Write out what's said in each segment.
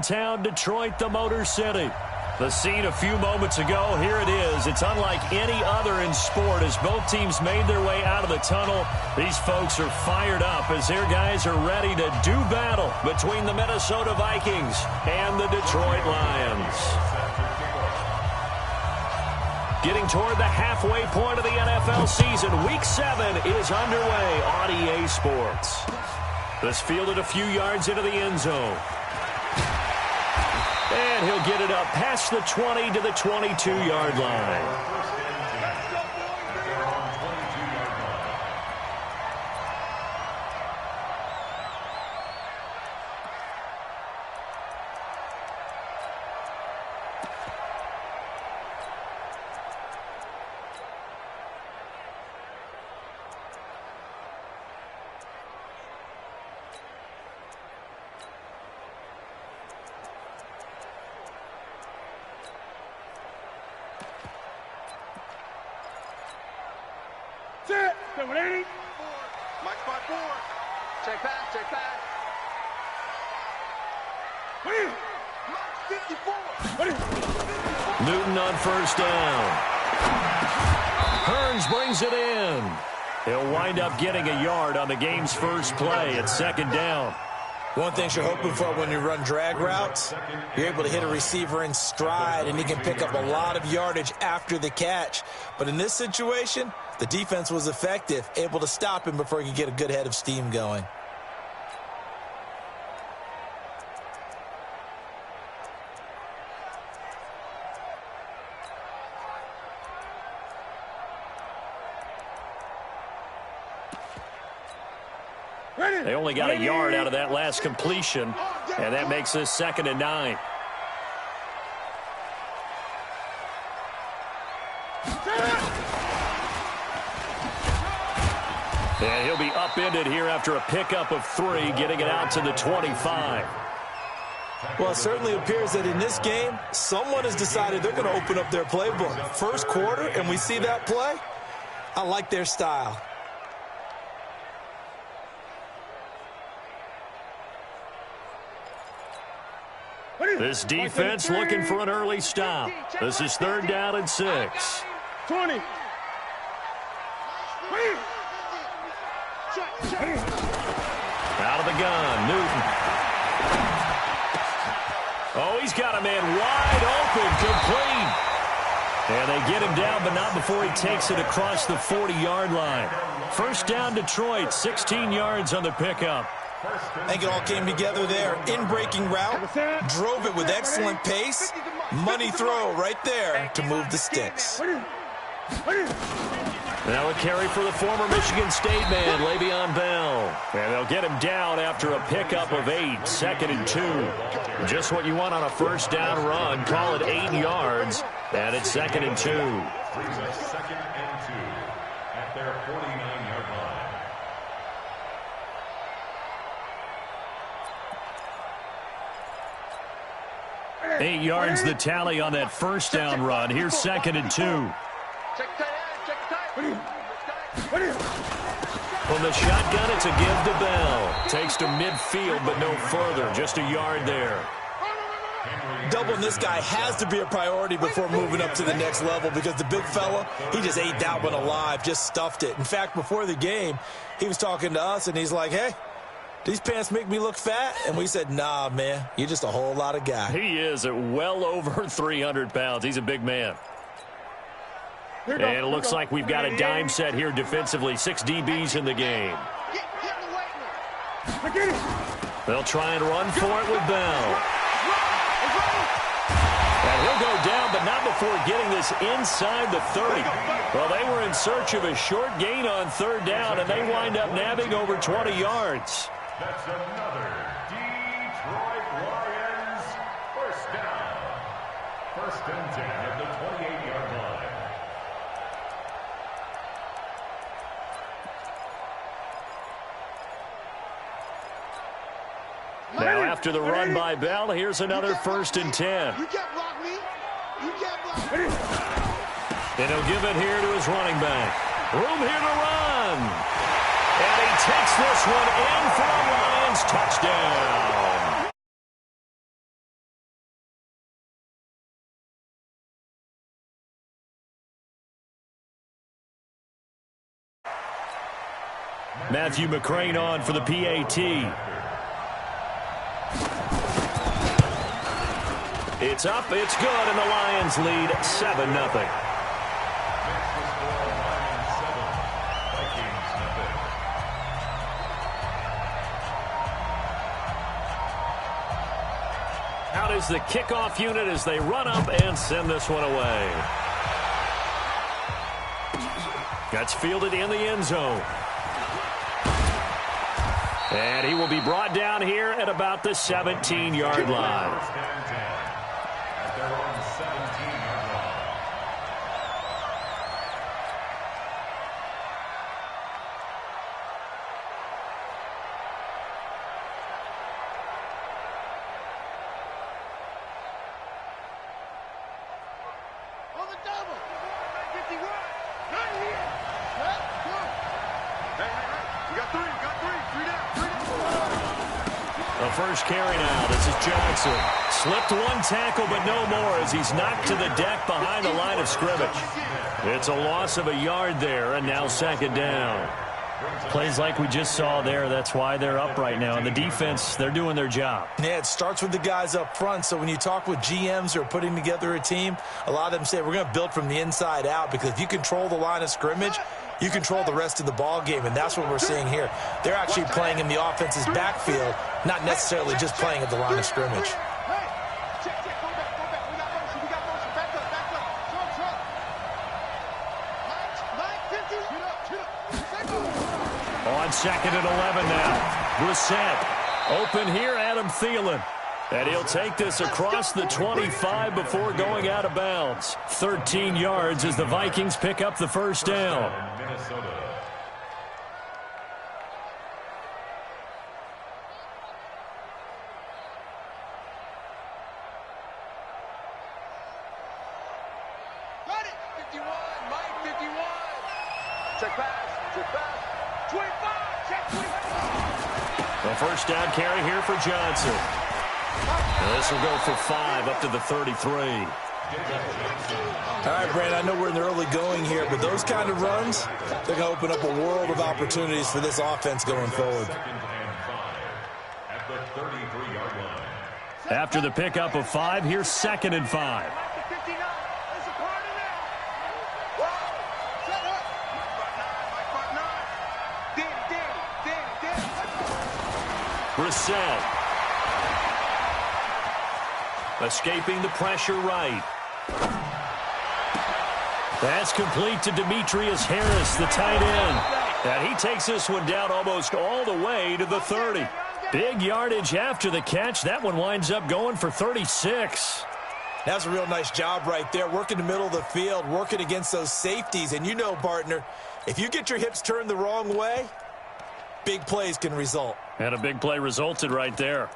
Town, Detroit, the Motor City. The scene a few moments ago, here it is. It's unlike any other in sport as both teams made their way out of the tunnel. These folks are fired up as their guys are ready to do battle between the Minnesota Vikings and the Detroit Lions. Getting toward the halfway point of the NFL season, Week 7 is underway on EA Sports. This fielded a few yards into the end zone. And he'll get it up past the 20 to the 22-yard line. Mike 5-4. Check back, check back. Mike 54. Newton on first down. Hearns brings it in. He'll wind up getting a yard on the game's first play at second down. One thing you're hoping for when you run drag routes, you're able to hit a receiver in stride, and he can pick up a lot of yardage after the catch. But in this situation, the defense was effective, able to stop him before he could get a good head of steam going. They only got a yard out of that last completion, and that makes this 2nd and 9. And he'll be upended here after a pickup of 3, getting it out to the 25. Well, it certainly appears that in this game, someone has decided they're going to open up their playbook. First quarter, and we see that play. I like their style. This defense looking for an early stop. This is 3rd down and 6. 20. Out of the gun, Newton. Oh, he's got a man wide open, complete. And they get him down, but not before he takes it across the 40-yard line. First down, Detroit, 16 yards on the pickup. I think it all came together there. In-breaking route, drove it with excellent pace. Money throw right there to move the sticks. Now a carry for the former Michigan State man, Le'Veon Bell. And they'll get him down after a pickup of 8, 2nd and 2. Just what you want on a first down run. Call it 8 yards, and it's 2nd and 2. 2nd and 2 at their 49-yard line. 8 yards the tally on that first down run. Here's 2nd and 2. From the shotgun, it's a give to Bell. Takes to midfield, but no further. Just a yard there. Doubling this guy has to be a priority before moving up to the next level because the big fella, he just ate that one alive, just stuffed it. In fact, before the game, he was talking to us, and he's like, hey, these pants make me look fat? And we said, nah, man, you're just a whole lot of guy. He is at well over 300 pounds. He's a big man. And it looks like we've got a dime set here defensively. 6 DBs in the game. They'll try and run for it with Bell. And he'll go down, but not before getting this inside the 30. Well, they were in search of a short gain on 3rd down, and they wind up nabbing over 20 yards. That's another Detroit Lions first down. 1st and 10 at the 28-yard line. Now after the run by Bell, here's another 1st and 10. You can't block me. You can't block me. And he'll give it here to his running back. Room here to run. And he takes this one in for a Lions touchdown. Matthew McCrane on for the PAT. It's up, it's good, and the Lions lead 7-0. Out is the kickoff unit as they run up and send this one away. That's fielded in the end zone. And he will be brought down here at about the 17-yard line. First carry now. This is Johnson. Slipped one tackle, but no more as he's knocked to the deck behind the line of scrimmage. It's a loss of a yard there, and now second down. Plays like we just saw there. That's why they're up right now. And the defense, they're doing their job. Yeah, it starts with the guys up front. So when you talk with GMs who are putting together a team, a lot of them say we're going to build from the inside out, because if you control the line of scrimmage, you control the rest of the ball game, and that's what we're seeing here. They're actually playing in the offense's backfield, not necessarily just playing at the line of scrimmage. On second and 11 now. Brissett. Open here, Adam Thielen. And he'll take this across the 25 before going out of bounds. 13 yards as the Vikings pick up the first down. Check pass, check pass. 25, check 25. The first down carry here for Johnson. This will go for 5 up to the 33. All right, Brandon, I know we're in the early going here, but those kind of runs, they're going to open up a world of opportunities for this offense going forward. After the pickup of 5, here's second and 5. Brissett. Escaping the pressure right. That's complete to Demetrius Harris, the tight end. And he takes this one down almost all the way to the 30. Big yardage after the catch. That one winds up going for 36. That's a real nice job right there, working the middle of the field, working against those safeties. And you know, partner, if you get your hips turned the wrong way, big plays can result. And a big play resulted right there.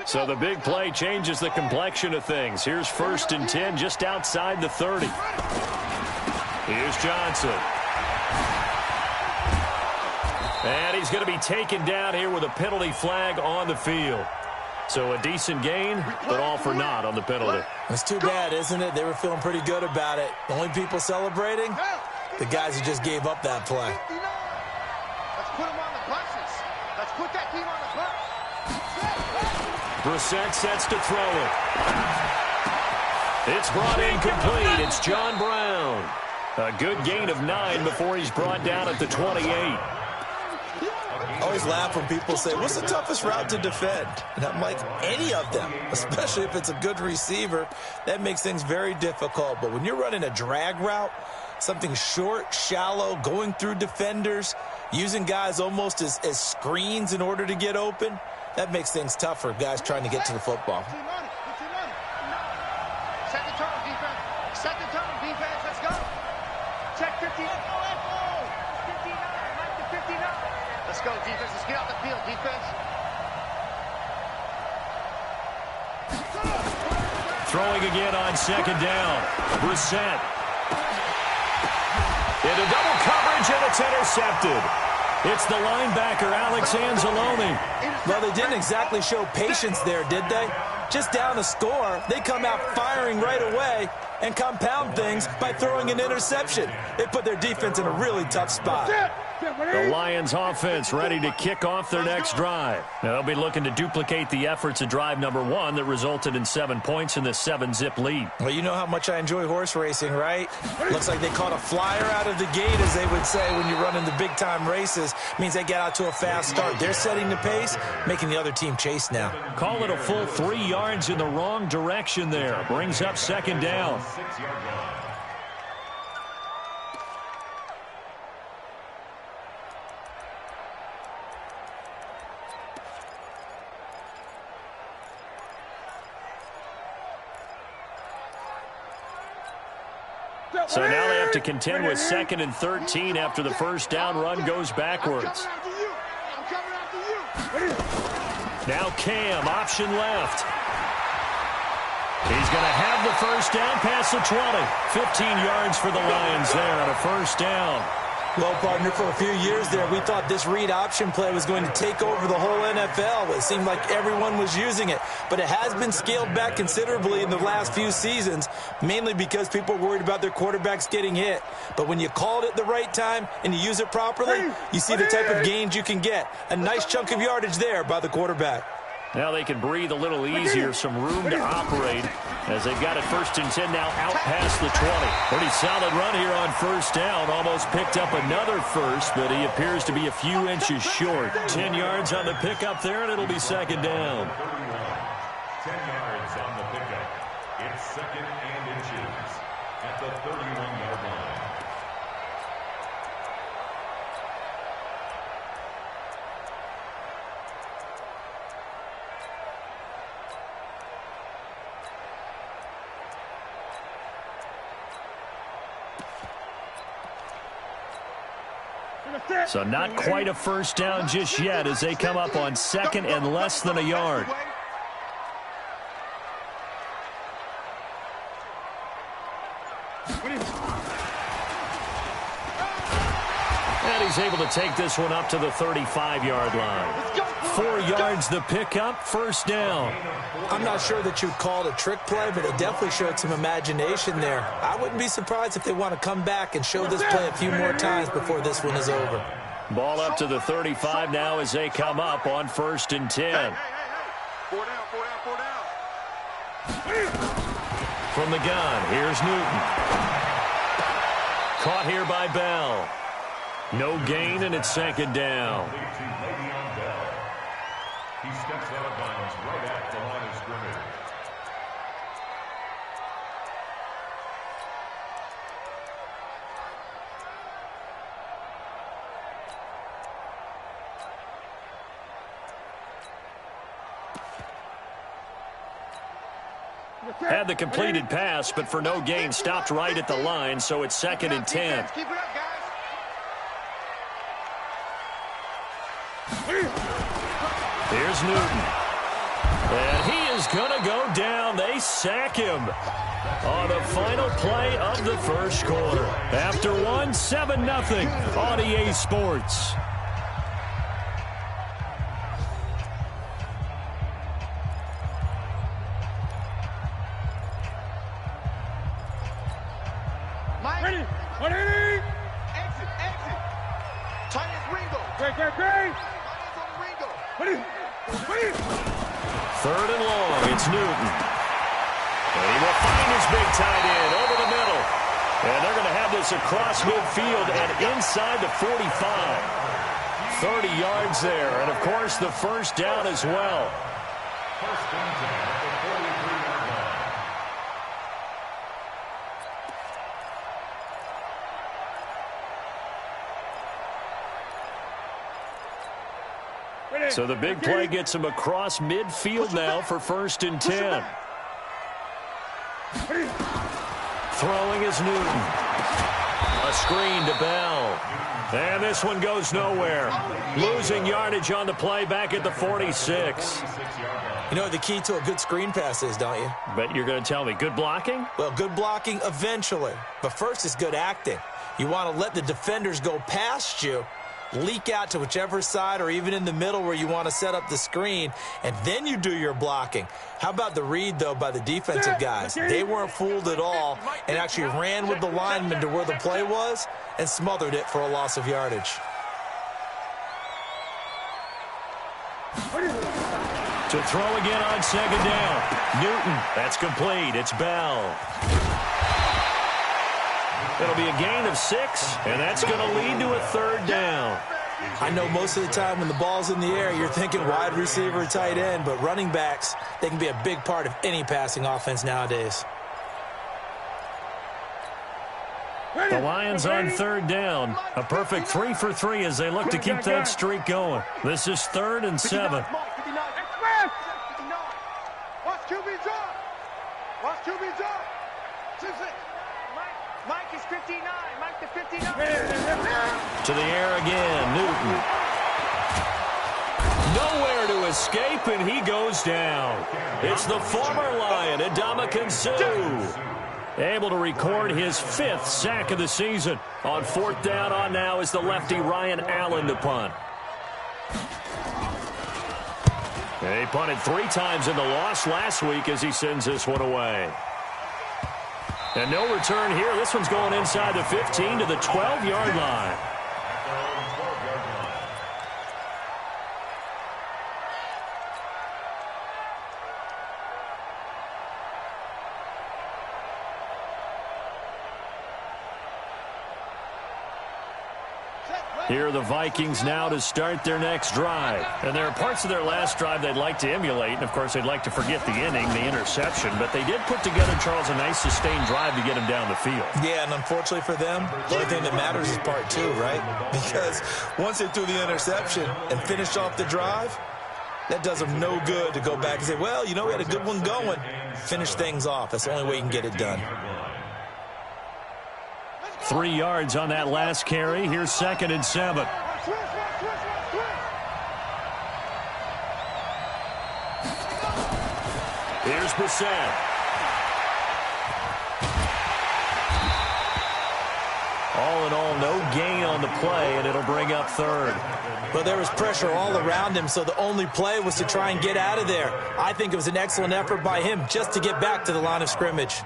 So the big play changes the complexion of things. Here's first and 10 just outside the 30. Here's Johnson. And he's going to be taken down here with a penalty flag on the field. So a decent gain, but all for naught on the penalty. It's too bad, isn't it? They were feeling pretty good about it. The only people celebrating, the guys who just gave up that play. Let's put them on the buses. Let's put that team on the bus. Brissett sets to throw it. It's brought in complete. It's John Brown. A good gain of 9 before he's brought down at the 28. I always laugh when people say, what's the toughest route to defend? And I'm like, any of them, especially if it's a good receiver. That makes things very difficult. But when you're running a drag route, something short, shallow, going through defenders, using guys almost as screens in order to get open, that makes things tough for guys trying to get to the football. Set the tone, defense. Set the tone, defense. Let's go. Check 59. 59. Mike to 59. Let's go, defense. Let's get off the field, defense. Throwing again on second down. Brissett. Into double coverage, and it's intercepted. It's the linebacker, Alex Anzalone. Well, they didn't exactly show patience there, did they? Just down a score, they come out firing right away and compound things by throwing an interception. They put their defense in a really tough spot. The Lions offense ready to kick off their next drive. Now, they'll be looking to duplicate the efforts of drive number 1 that resulted in 7 points in the 7-zip lead. Well, you know how much I enjoy horse racing, right? Looks like they caught a flyer out of the gate, as they would say when you're running the big-time races. Means they get out to a fast start. They're setting the pace, making the other team chase now. Call it a full 3 yards in the wrong direction there. Brings up second down. So now they have to contend with 2nd and 13 after the first down run goes backwards. Now Cam, option left. He's going to have the first down past the 20. 15 yards for the Lions there on a first down. Well, partner, for a few years there, we thought this read option play was going to take over the whole NFL. It seemed like everyone was using it. But it has been scaled back considerably in the last few seasons, mainly because people are worried about their quarterbacks getting hit. But when you call it at the right time and you use it properly, you see the type of gains you can get. A nice chunk of yardage there by the quarterback. Now they can breathe a little easier, some room to operate as they've got it 1st and 10 now out past the 20. Pretty solid run here on first down. Almost picked up another first, but he appears to be a few inches short. 10 yards on the pickup there, and it'll be second down. 10 yards on the pickup. It's 2nd and inches at the 31-yard line. So not quite a first down just yet as they come up on 2nd and less than a yard. And he's able to take this one up to the 35-yard line. 4 yards the pickup, first down. I'm not sure that you'd call it a trick play, but it definitely showed some imagination there. I wouldn't be surprised if they want to come back and show this play a few more times before this one is over. Ball up to the 35 now as they come up on 1st and 10. From the gun, here's Newton. Caught here by Bell. No gain, and it's second down. He steps out of bounds right at the line of scrimmage. Had the completed pass, but for no gain, stopped right at the line, so it's 2nd and 10. Keep it up, guys. Here's Newton. And he is going to go down. They sack him on the final play of the first quarter. After 7-0 on EA Sports. Mike. Ready. Exit. Tight as Ringo. Great. Tight as on Ringo. Ready. 3rd and long. It's Newton. And he will find his big tight end over the middle. And they're going to have this across midfield and inside the 45. 30 yards there. And, of course, the first down as well. 1st and 10 at the 43-yard line. So the big play gets him across midfield now for 1st and 10. Throwing is Newton. A screen to Bell. And this one goes nowhere. Losing yardage on the play back at the 46. You know what the key to a good screen pass is, don't you? But you're going to tell me, good blocking? Well, good blocking eventually. But first is good acting. You want to let the defenders go past you, leak out to whichever side or even in the middle where you want to set up the screen, and then you do your blocking. How about the read, though, by the defensive guys? They weren't fooled at all and actually ran with the lineman to where the play was and smothered it for a loss of yardage. To throw again on second down. Newton, that's complete. It's Bell. It'll be a gain of 6, and that's going to lead to a third down. I know most of the time when the ball's in the air, you're thinking wide receiver, tight end, but running backs, they can be a big part of any passing offense nowadays. The Lions on third down. A perfect 3 for 3 as they look to keep that streak going. This is 3rd and 7. Watch QB's up. Watch QB's up. Mike is 59. Mike to 59. To the air again. Newton. Nowhere to escape, and he goes down. It's the former Lion, Ndamukong Suh, able to record his 5th sack of the season. On 4th down, on now is the lefty Ryan Allen to punt. And he punted 3 times in the loss last week as he sends this one away. And no return here. This one's going inside the 15 to the 12-yard line. Here are the Vikings now to start their next drive. And there are parts of their last drive they'd like to emulate. And, of course, they'd like to forget the inning, the interception. But they did put together, Charles, a nice sustained drive to get him down the field. Yeah, and unfortunately for them, the only thing that matters is part 2, right? Because once they threw the interception and finished off the drive, that does them no good to go back and say, well, you know, we had a good one going. Finish things off. That's the only way you can get it done. 3 yards on that last carry. Here's 2nd and 7. Here's Brissett. All in all, no gain on the play, and it'll bring up 3rd. But there was pressure all around him, so the only play was to try and get out of there. I think it was an excellent effort by him just to get back to the line of scrimmage.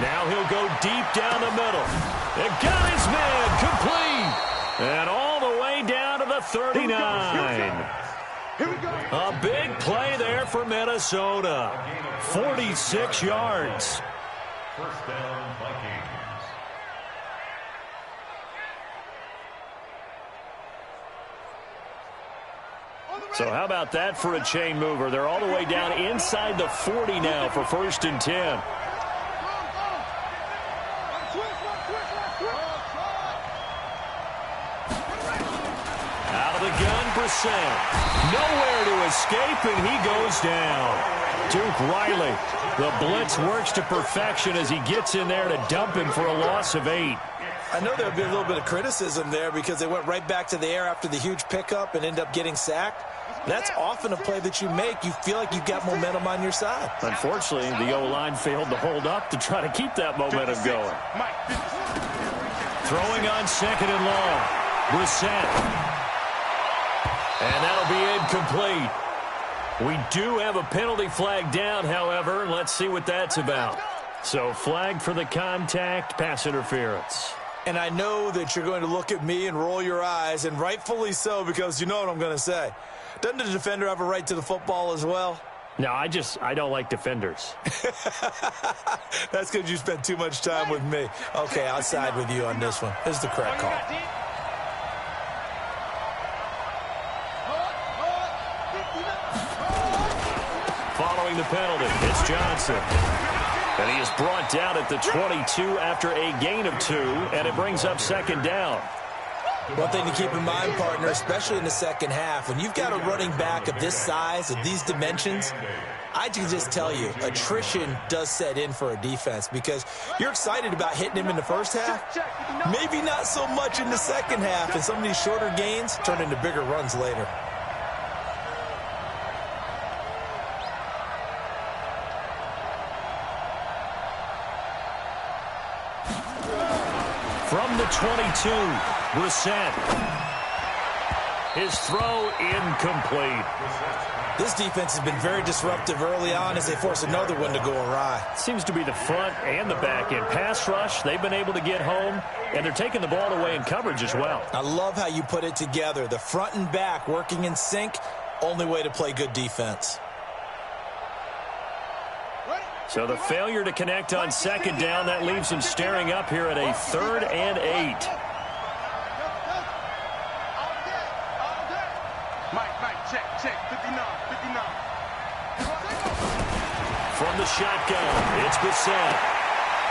Now he'll go deep down the middle. And got his man complete. And all the way down to the 39. A big play there for Minnesota. 46 yards. First down, Vikings. So how about that for a chain mover? They're all the way down inside the 40 now for 1st and 10. Out of the gun, Brissett. Nowhere to escape, and he goes down. Duke Riley. The blitz works to perfection as he gets in there to dump him for a loss of 8. I know there would be a little bit of criticism there because they went right back to the air after the huge pickup and end up getting sacked. That's often a play that you make. You feel like you've got momentum on your side. Unfortunately, the O-line failed to hold up to try to keep that momentum going. Throwing on 2nd and long. Brissett. And that'll be incomplete. We do have a penalty flag down, however, and let's see what that's about. So flag for the contact, pass interference. And I know that you're going to look at me and roll your eyes, and rightfully so, because you know what I'm going to say. Doesn't the defender have a right to the football as well? No, I don't like defenders. That's because you spent too much time with me. Okay, I'll side with you on this one. This is the correct call. Following the penalty, it's Johnson. And he is brought down at the 22 after a gain of 2, and it brings up 2nd down. One thing to keep in mind, partner, especially in the second half, when you've got a running back of this size, of these dimensions, I can just tell you, attrition does set in for a defense because you're excited about hitting him in the first half, maybe not so much in the second half, and some of these shorter gains turn into bigger runs later. From the 22, Brissett. His throw incomplete. This defense has been very disruptive early on as they force another one to go awry. Seems to be the front and the back end. Pass rush, they've been able to get home, and they're taking the ball away in coverage as well. I love how you put it together. The front and back working in sync, only way to play good defense. So the failure to connect on second down, that leaves them staring up here at a 3rd and 8. Check, 59. From the shotgun, it's Brissett.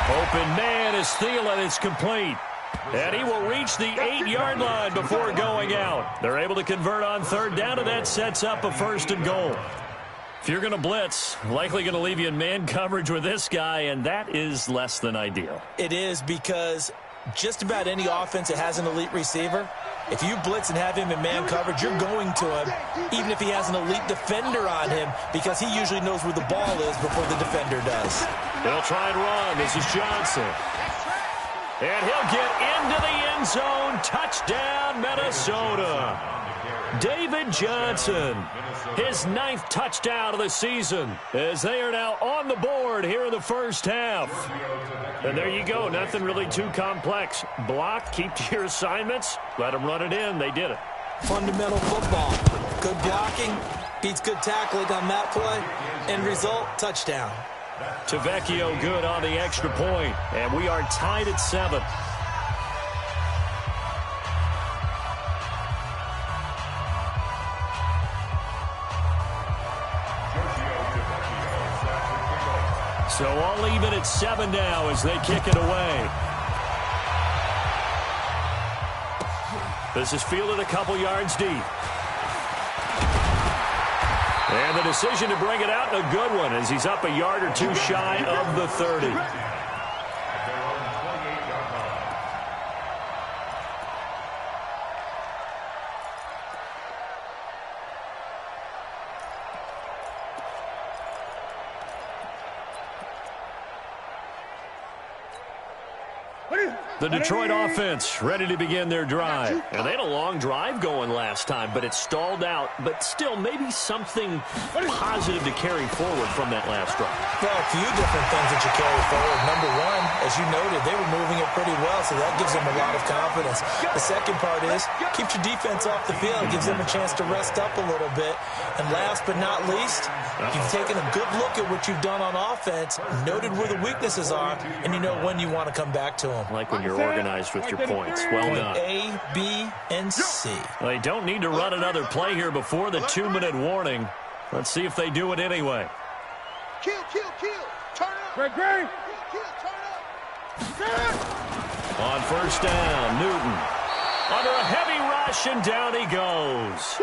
Open man is Thielen. It's complete. And he will reach the 8-yard line before going out. They're able to convert on 3rd down, and that sets up a 1st and goal. If you're going to blitz, likely going to leave you in man coverage with this guy, and that is less than ideal. It is because just about any offense that has an elite receiver, if you blitz and have him in man coverage, you're going to him, even if he has an elite defender on him, because he usually knows where the ball is before the defender does. They'll try and run. This is Johnson. And he'll get into the end zone. Touchdown, Minnesota. David Johnson, his 9th touchdown of the season, as they are now on the board here in the first half. And there you go, nothing really too complex. Block, keep to your assignments, let them run it in. They did it. Fundamental football. Good blocking, beats good tackling on that play. End result, touchdown. Tavecchio good on the extra point, and we are tied at 7. So all even at 7 now as they kick it away. This is fielded a couple yards deep. And the decision to bring it out, a good one, as he's up a yard or two shy of the 30. The Detroit offense ready to begin their drive. And they had a long drive going last time, but it stalled out. But still, maybe something positive to carry forward from that last drive. Well, a few different things that you carry forward. Number one, as you noted, they were moving it pretty well, so that gives them a lot of confidence. The second part is, keeps your defense off the field. It gives them a chance to rest up a little bit. And last but not least, you've taken a good look at what you've done on offense, noted where the weaknesses are, and you know when you want to come back to them. Like when you're organized with your points. Well done. A, B, and C. Well, they don't need to run another play here before the 2-minute warning. Let's see if they do it anyway. Kill. Turn up. Great. Kill, turn up. On 1st down, Newton. Under a heavy rush, and down he goes.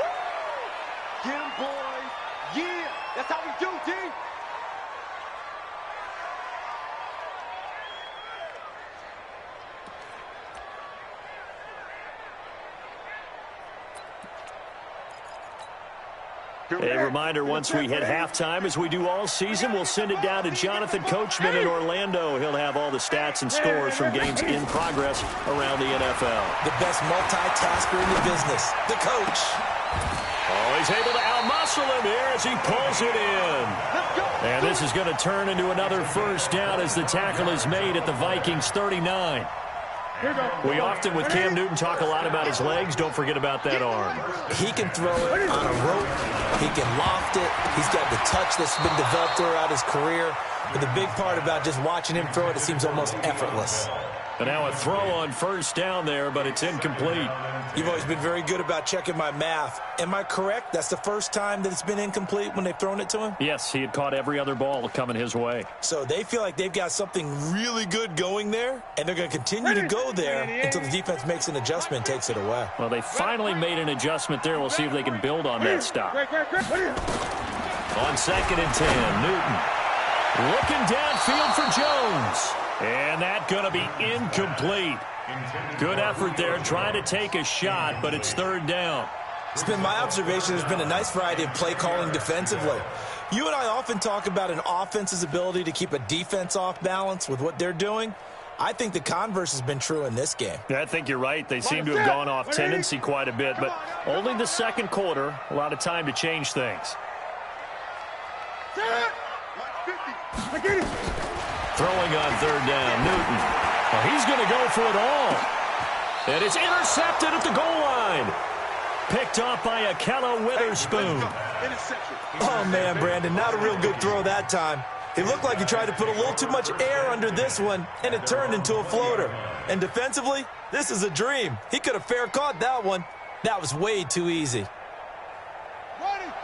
Get him, boys. Yeah, that's how we do, D. A reminder, once we hit halftime, as we do all season, we'll send it down to Jonathan Coachman in Orlando. He'll have all the stats and scores from games in progress around the NFL. The best multitasker in the business, the coach. Oh, he's able to outmuscle him here as he pulls it in. And this is going to turn into another 1st down as the tackle is made at the Vikings 39. We often, with Cam Newton, talk a lot about his legs. Don't forget about that arm. He can throw it on a rope. He can loft it. He's got the touch that's been developed throughout his career. But the big part about just watching him throw it, it seems almost effortless. And now a throw on first down there, but it's incomplete. You've always been very good about checking my math. Am I correct? That's the first time that it's been incomplete when they've thrown it to him? Yes, he had caught every other ball coming his way. So they feel like they've got something really good going there, and they're going to continue to go there until the defense makes an adjustment and takes it away. Well, they finally made an adjustment there. We'll see if they can build on that stop. On 2nd and 10, Newton looking downfield for Jones. And that's going to be incomplete. Good effort there trying to take a shot, but it's 3rd down. It's been my observation there's been a nice variety of play calling defensively. You and I often talk about an offense's ability to keep a defense off balance with what they're doing. I think the converse has been true in this game. Yeah, I think you're right. They seem to have gone off tendency quite a bit, but only the 2nd quarter, a lot of time to change things. Throwing on 3rd down, Newton. Well, he's going to go for it all. And it's intercepted at the goal line. Picked off by Akella Witherspoon. Oh, man, Brandon, not a real good throw that time. It looked like he tried to put a little too much air under this one, and it turned into a floater. And defensively, this is a dream. He could have fair caught that one. That was way too easy.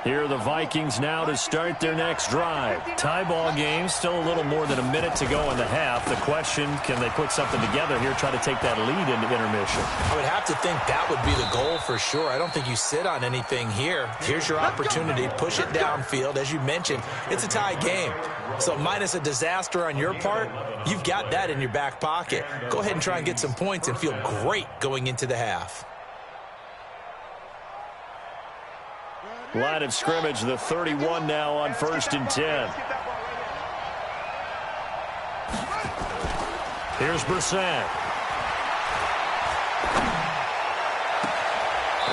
Here are the Vikings now to start their next drive. Tie ball game, still a little more than a minute to go in the half. The question, can they put something together here, try to take that lead into intermission? I would have to think that would be the goal for sure. I don't think you sit on anything here. Here's your opportunity. Push it downfield. As you mentioned, it's a tie game. So minus a disaster on your part, you've got that in your back pocket. Go ahead and try and get some points and feel great going into the half. Line of scrimmage, the 31 now on 1st and 10. Here's Brissett.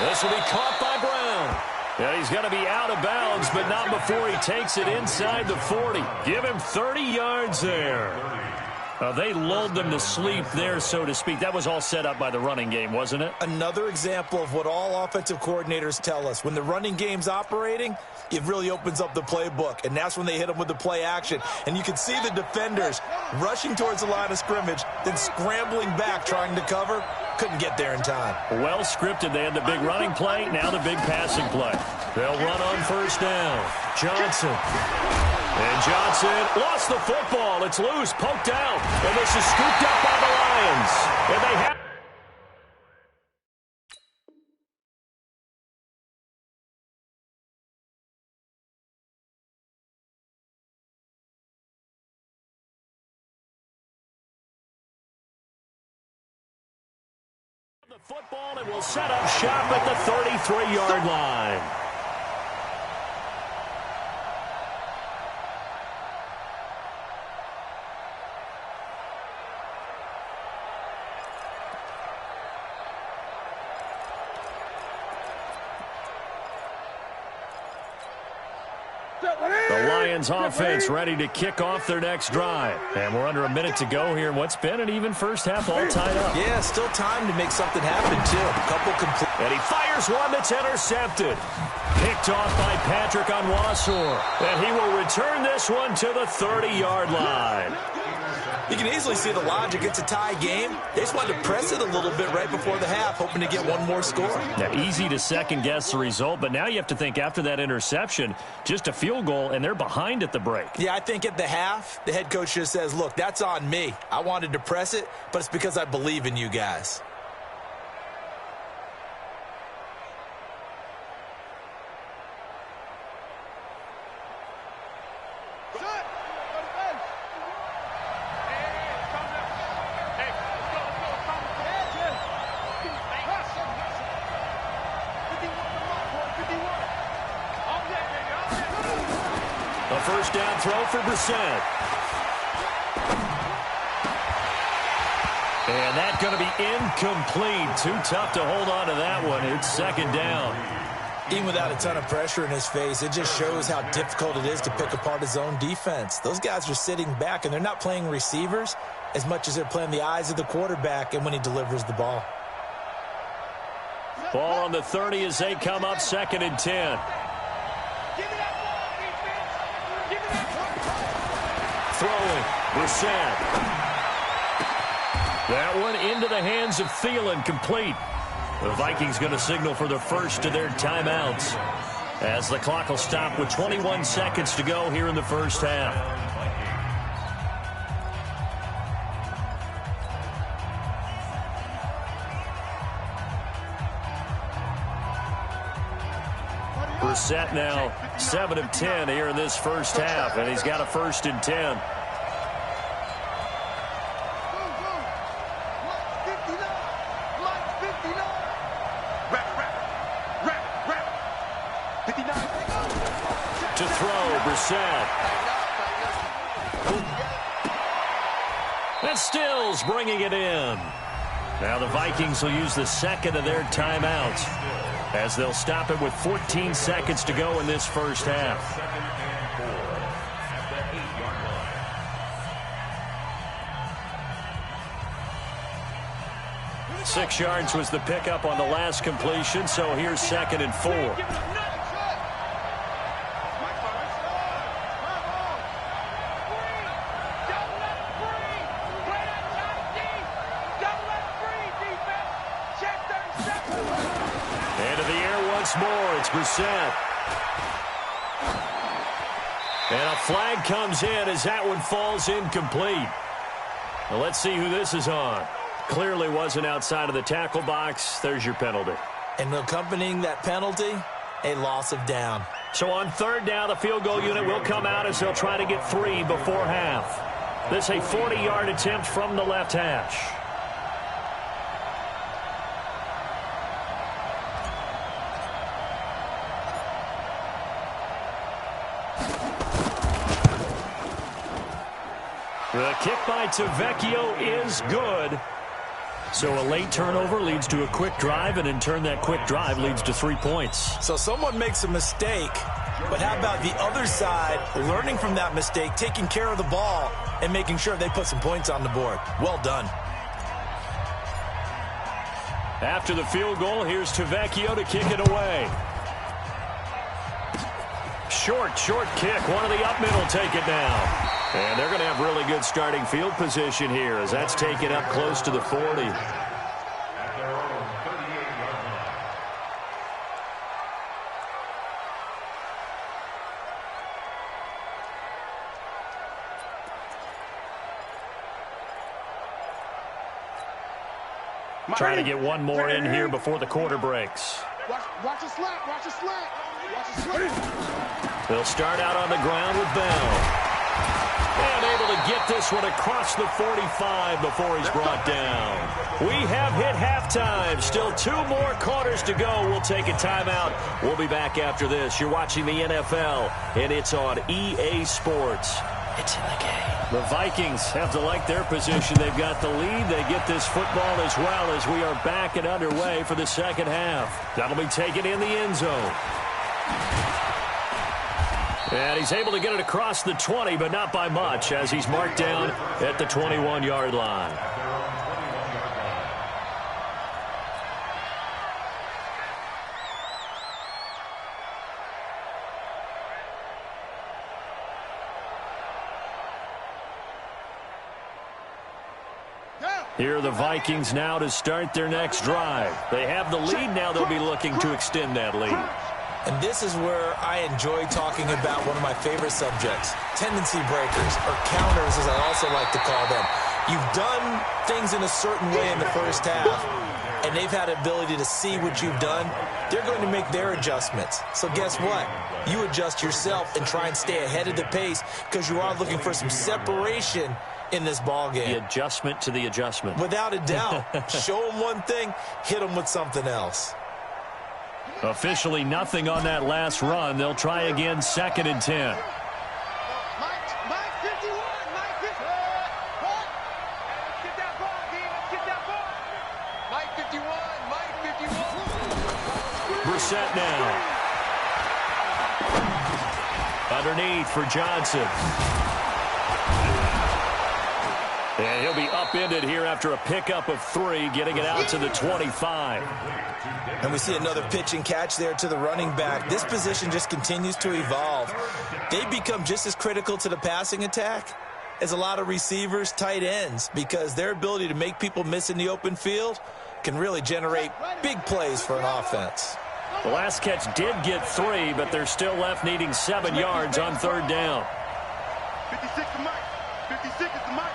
This will be caught by Brown. And he's going to be out of bounds, but not before he takes it inside the 40. Give him 30 yards there. They lulled them to sleep there, so to speak. That was all set up by the running game, wasn't it? Another example of what all offensive coordinators tell us. When the running game's operating, it really opens up the playbook, and that's when they hit them with the play action. And you can see the defenders rushing towards the line of scrimmage, then scrambling back trying to cover. Couldn't get there in time. Well scripted. They had the big running play, now the big passing play. They'll run on 1st down. Johnson. And Johnson lost the football. It's loose, poked out. And this is scooped up by the Lions. And they have... the football, and will set up shop at the 33-yard line. The Lions offense ready to kick off their next drive. And we're under a minute to go here in what's been an even first half all tied up. Yeah, still time to make something happen, too. A couple complete. And he fires one that's intercepted. Picked off by Patrick Onwuasor. And he will return this one to the 30-yard line. You can easily see the logic. It's a tie game. They just wanted to press it a little bit right before the half, hoping to get one more score. Now, easy to second-guess the result, but now you have to think after that interception, just a field goal, and they're behind at the break. Yeah, I think at the half, the head coach just says, look, that's on me. I wanted to press it, but it's because I believe in you guys. A first down throw for Brissett. And that's going to be incomplete. Too tough to hold on to that one. It's 2nd down. Even without a ton of pressure in his face, it just shows how difficult it is to pick apart his own defense. Those guys are sitting back, and they're not playing receivers as much as they're playing the eyes of the quarterback and when he delivers the ball. Ball on the 30 as they come up 2nd and 10. Throwing, Brissett. That one into the hands of Thielen, complete. The Vikings going to signal for the first of their timeouts as the clock will stop with 21 seconds to go here in the first half. Brissett now 7 of 10 here in this first half, and he's got a 1st and 10. To throw, Brissett. And Stills bringing it in. Now the Vikings will use the second of their timeouts as they'll stop it with 14 seconds to go in this first half. Six yards was the pickup on the last completion, so here's 2nd and 4. More, it's Brissett. And a flag comes in as that one falls incomplete. Well, let's see who this is on. Clearly wasn't outside of the tackle box. There's your penalty. And accompanying that penalty, a loss of down. So on 3rd down, the field goal unit will come out as they'll try to get 3 before half. This a 40-yard attempt from the left hash. The kick by Tavecchio is good. So a late turnover leads to a quick drive, and in turn that quick drive leads to 3 points. So someone makes a mistake, but how about the other side learning from that mistake, taking care of the ball, and making sure they put some points on the board? Well done. After the field goal, here's Tavecchio to kick it away. Short kick. One of the up middle take it now. And they're going to have really good starting field position here as that's taken up close to the 40. Trying to get one more in here before the quarter breaks. Watch a slap. Watch a slap. Watch a slap. They'll start out on the ground with Bell. And able to get this one across the 45 before he's brought down. We have hit halftime. Still 2 more quarters to go. We'll take a timeout. We'll be back after this. You're watching the NFL, and it's on EA Sports. It's in the game. The Vikings have to like their position. They've got the lead. They get this football as well as we are back and underway for the second half. That'll be taken in the end zone. And he's able to get it across the 20, but not by much, as he's marked down at the 21-yard line. Here are the Vikings now to start their next drive. They have the lead. Now they'll be looking to extend that lead. And this is where I enjoy talking about one of my favorite subjects, tendency breakers, or counters as I also like to call them. You've done things in a certain way in the first half, and they've had the ability to see what you've done. They're going to make their adjustments. So guess what? You adjust yourself and try and stay ahead of the pace because you are looking for some separation in this ball game. The adjustment to the adjustment. Without a doubt. Show them one thing, hit them with something else. Officially nothing on that last run. They'll try again, 2nd and 10. Mike 51. Mike 51. Get that ball, Dean. Get that ball. Mike 51. Mike 51. Brissett now. Underneath for Johnson. And he'll be upended here after a pickup of 3, getting it out to the 25. And we see another pitch and catch there to the running back. This position just continues to evolve. They become just as critical to the passing attack is a lot of receivers, tight ends, because their ability to make people miss in the open field can really generate big plays for an offense. The last catch did get 3, but they're still left needing 7 yards on third down. 56 to Mike. 56 is the Mike.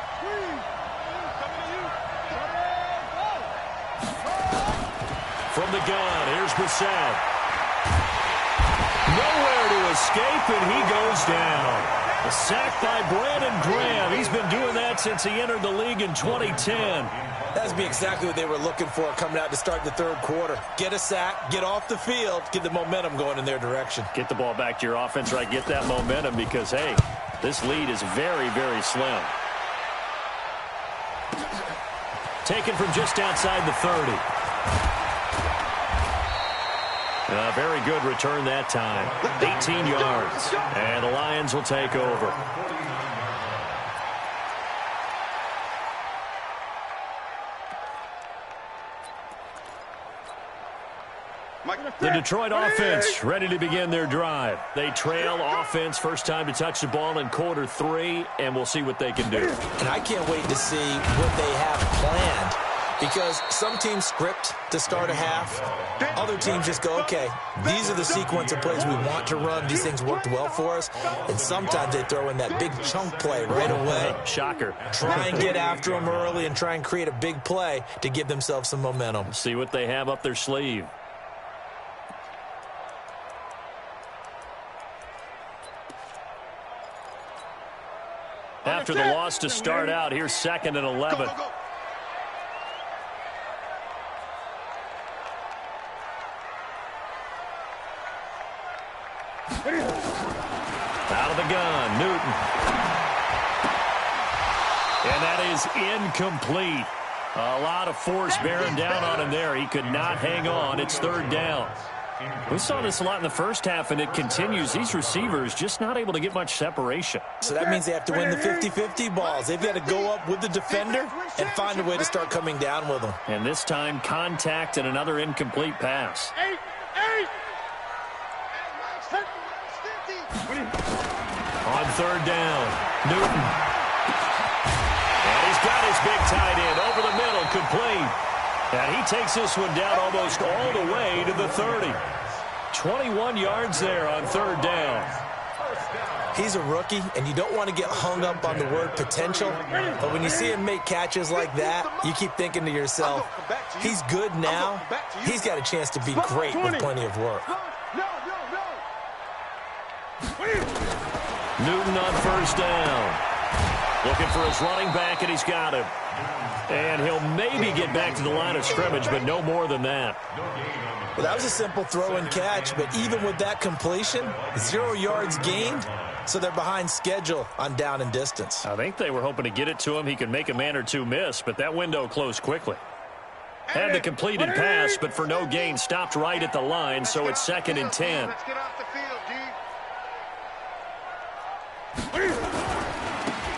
From the gun, here's Brissett. Nowhere to escape, and he goes down. A sack by Brandon Graham. He's been doing that since he entered the league in 2010. That'd be exactly what they were looking for coming out to start the third quarter. Get a sack, get off the field, get the momentum going in their direction. Get the ball back to your offense, right? Get that momentum because, hey, this lead is very, very slim. Taken from just outside the 30. A very good return that time. 18 yards. And the Lions will take over. The Detroit offense ready to begin their drive. They trail offense, first time to touch the ball in quarter 3, and we'll see what they can do. And I can't wait to see what they have planned, because some teams script to start a half. Other teams just go, okay, these are the sequence of plays we want to run. These things worked well for us. And sometimes they throw in that big chunk play right away. Shocker. Try and get after them early and try and create a big play to give themselves some momentum. See what they have up their sleeve. After the loss to start out, here's 2nd and 11. Out of the gun, Newton. And that is incomplete. A lot of force bearing down on him there. He could not hang on. It's third down. We saw this a lot in the first half, and it continues. These receivers just not able to get much separation. So that means they have to win the 50-50 balls. They've got to go up with the defender and find a way to start coming down with them. And this time, contact and another incomplete pass. On third down, Newton. And he's got his big tight end over the middle, complete. And he takes this one down almost all the way to the 30. 21 yards there on third down. He's a rookie, and you don't want to get hung up on the word potential. But when you see him make catches like that, you keep thinking to yourself, he's good now. He's got a chance to be great with plenty of work. Newton on first down. Looking for his running back, and he's got him. And he'll maybe get back to the line of scrimmage, but no more than that. Well, that was a simple throw and catch, but even with that completion, 0 yards gained, so they're behind schedule on down and distance. I think they were hoping to get it to him. He could make a man or two miss, but that window closed quickly. Had the completed pass, but for no gain, stopped right at the line, so it's 2nd and 10. Let's get off the field, G.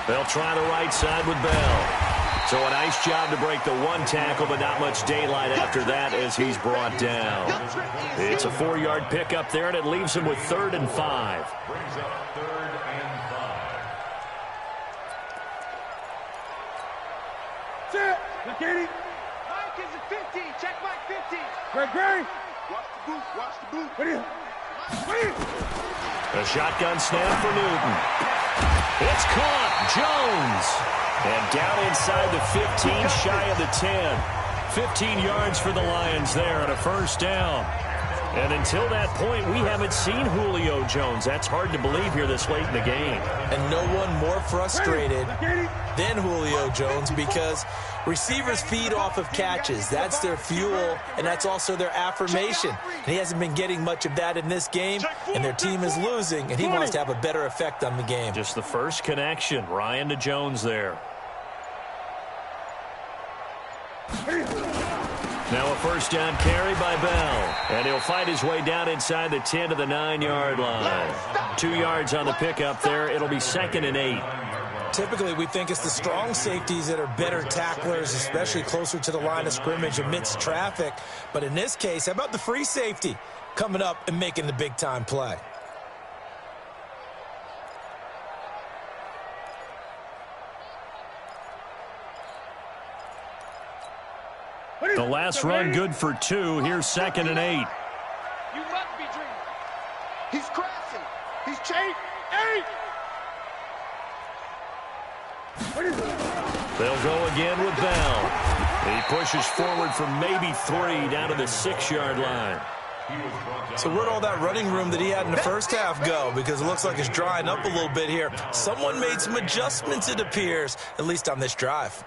They'll try the right side with Bell. So a nice job to break the one tackle, but not much daylight after that as he's brought down. It's a 4-yard pickup there, and it leaves him with 3rd and 5. Brings up 3rd and 5. Set. Look at it. Mike is at 50. Check Mike 50. Greg. Watch the boot. Watch the boot. What are you? A shotgun snap for Newton. It's caught. Jones. And down inside the 15, shy of the 10. 15 yards for the Lions there on a first down. And until that point, we haven't seen Julio Jones. That's hard to believe here this late in the game. And no one more frustrated than Julio Jones, because receivers feed off of catches. That's their fuel, and that's also their affirmation. And he hasn't been getting much of that in this game, and their team is losing, and he wants to have a better effect on the game. Just the first connection, Ryan to Jones there. Now a first down carry by Bell. And he'll find his way down inside the 10 to the 9-yard line. 2 yards on the pickup there. It'll be 2nd and 8. Typically, we think it's the strong safeties that are better tacklers, especially closer to the line of scrimmage amidst traffic. But in this case, how about the free safety coming up and making the big-time play? The last run good for 2. Here's 2nd and 8. You must be dreaming. He's crashing. He's chasing. 8. They'll go again with Bell. He pushes forward for maybe 3 down to the 6-yard line. So where'd all that running room that he had in the first half go? Because it looks like it's drying up a little bit here. Someone made some adjustments, it appears, at least on this drive.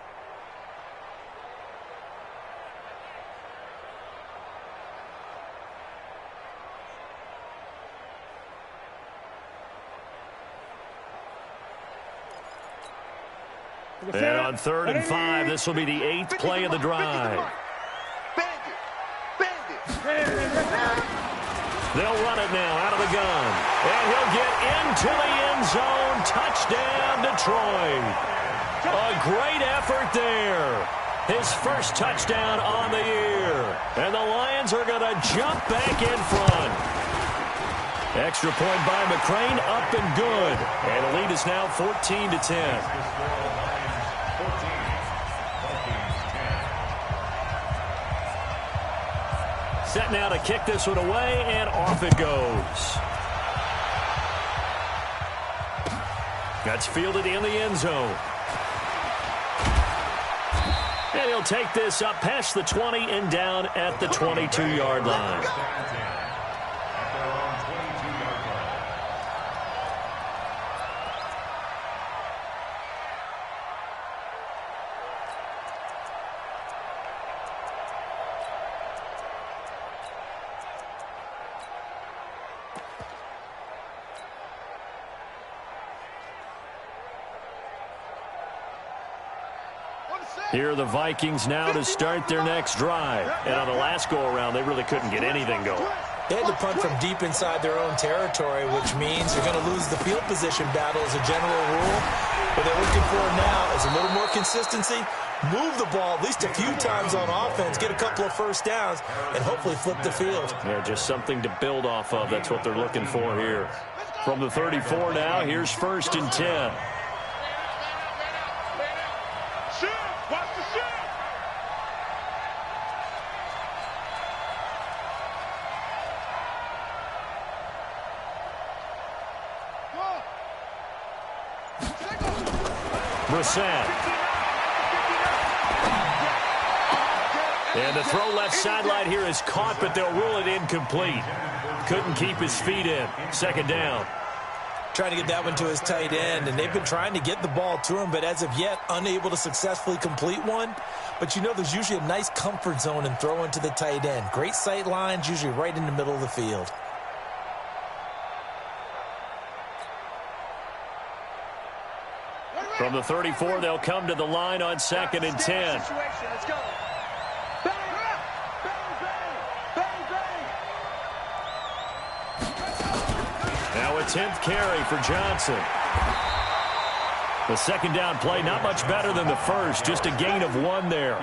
And on 3rd and 5, this will be the 8th play of the drive. They'll run it now out of the gun. And he'll get into the end zone. Touchdown, Detroit. A great effort there. His first touchdown on the year. And the Lions are going to jump back in front. Extra point by McCrane, up and good. And the lead is now 14-10. Set now to kick this one away, and off it goes. That's fielded in the end zone. And he'll take this up past the 20 and down at the 22-yard line. Here are the Vikings now to start their next drive. And on the last go-around, they really couldn't get anything going. They had to punt from deep inside their own territory, which means you're going to lose the field position battle as a general rule. What they're looking for now is a little more consistency, move the ball at least a few times on offense, get a couple of first downs, and hopefully flip the field. Yeah, just something to build off of. That's what they're looking for here. From the 34 now, here's 1st and 10. Brissett. And the throw left sideline here is caught, but they'll rule it incomplete. Couldn't keep his feet in. 2nd down. Trying to get that one to his tight end, and they've been trying to get the ball to him, but as of yet, unable to successfully complete one. But you know there's usually a nice comfort zone in throwing to the tight end. Great sight lines, usually right in the middle of the field. From the 34, they'll come to the line on 2nd and 10. Let's go. Now a 10th carry for Johnson. The 2nd down play, not much better than the first, just a gain of 1 there.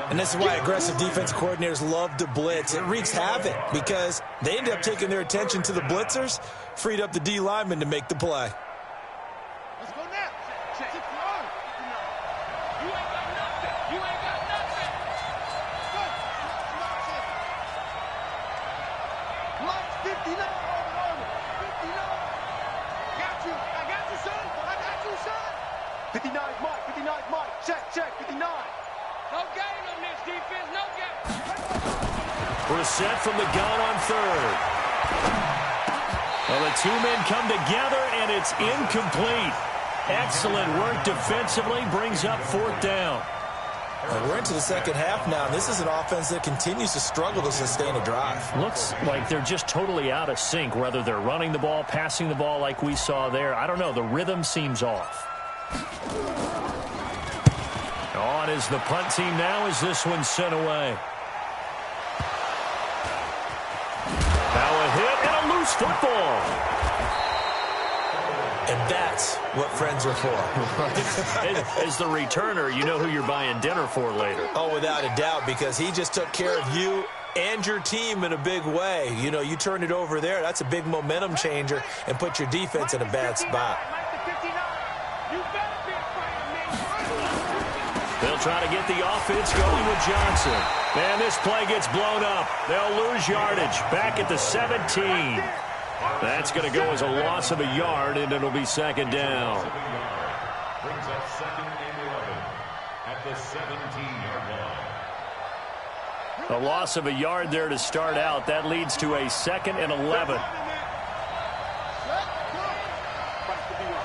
And this is why aggressive defense coordinators love to blitz. It wreaks havoc because they end up taking their attention to the blitzers, freed up the D lineman to make the play. Let's go now. You ain't got nothing. You ain't got nothing. Lights 59. 59. Got you. I got you, son. I got you, son. 59 Mike. 59 Mike. Check. 59. No game on this defense. No game. Brissett from the gun on 3rd. Well, the 2 men come together, and it's incomplete. Excellent work defensively, brings up 4th down. We're into the 2nd half now, and this is an offense that continues to struggle to sustain a drive. Looks like they're just totally out of sync, whether they're running the ball, passing the ball like we saw there. I don't know. The rhythm seems off. On is the punt team now as this one's sent away. Now a hit and a loose football. And that's what friends are for. As the returner, you know who you're buying dinner for later. Oh, without a doubt, because he just took care of you and your team in a big way. You know, you turn it over there, that's a big momentum changer and put your defense in a bad spot. They'll They'll try to get the offense going with Johnson. And this play gets blown up. They'll lose yardage. Back at the 17. That's going to go as a loss of a yard, and it'll be second down. Brings up second and 11 at the 17-yard line. A loss of a yard there to start out. That leads to a second and 11.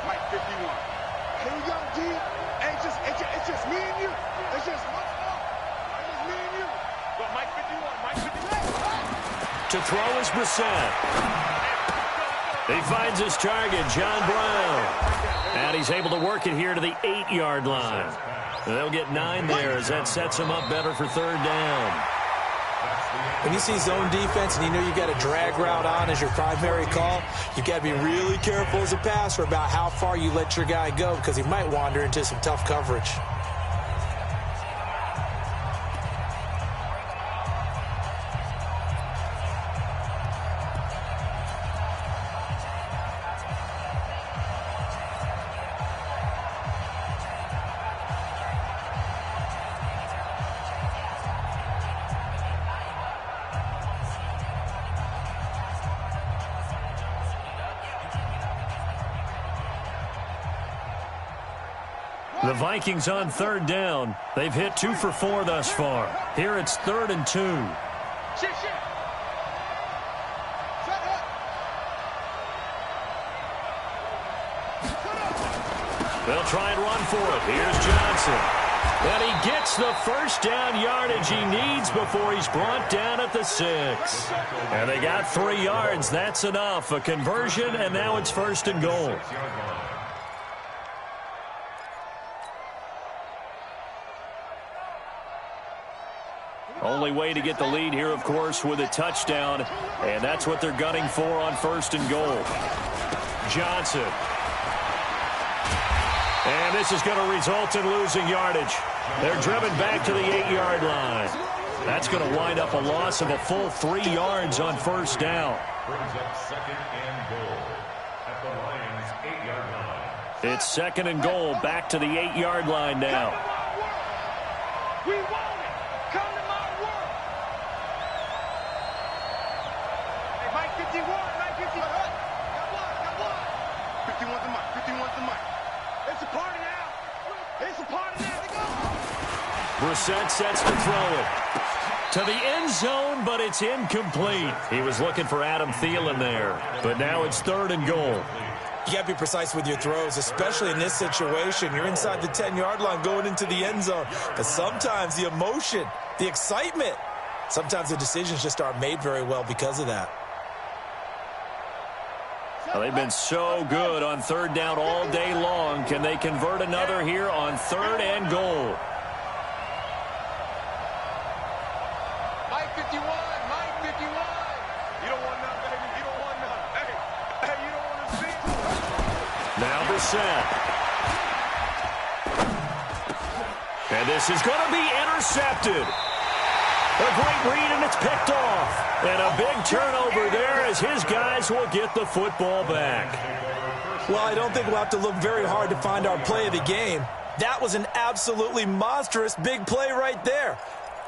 Mike 51. Here we go, G. It's just me and you. It's just me and you. But Mike 51. To throw is Brissett. He finds his target, John Brown. And he's able to work it here to the 8-yard line. They'll get 9 there as that sets him up better for third down. When you see zone defense and you know you've got a drag route on as your primary call, you've got to be really careful as a passer about how far you let your guy go because he might wander into some tough coverage. The Vikings on third down. They've hit 2 for 4 thus far. Here it's 3rd and 2. They'll try and run for it. Here's Johnson. And he gets the first down yardage he needs before he's brought down at the 6. And they got 3 yards. That's enough. A conversion, and now it's 1st and goal. Only way to get the lead here, of course, with a touchdown. And that's what they're gunning for on 1st and goal. Johnson. And this is going to result in losing yardage. They're driven back to the 8-yard line. That's going to wind up a loss of a full 3 yards on 1st down. Brings up 2nd and goal at the Lions' 8-yard line. It's 2nd and goal back to the 8-yard line now. We want it. Come to my work. Hey, Mike 51. Mike 51. Got one. 51's the Mike. 51's the Mike. It's a party now. It's a party now. They go. Brissett sets to throw it to the end zone, but it's incomplete. He was looking for Adam Thielen there, but now it's 3rd and goal. You got to be precise with your throws, especially in this situation. You're inside the 10-yard line going into the end zone. But sometimes the emotion, the excitement, sometimes the decisions just aren't made very well because of that. Well, they've been so good on 3rd down all day long. Can they convert another here on 3rd and goal? Mike 51. Mike 51. You don't want none, baby. You don't want none. Hey, you don't want to see. Now Brissett. And this is going to be intercepted. A great read, and it's picked off. And a big turnover there as his guys will get the football back. Well, I don't think we'll have to look very hard to find our play of the game. That was an absolutely monstrous big play right there.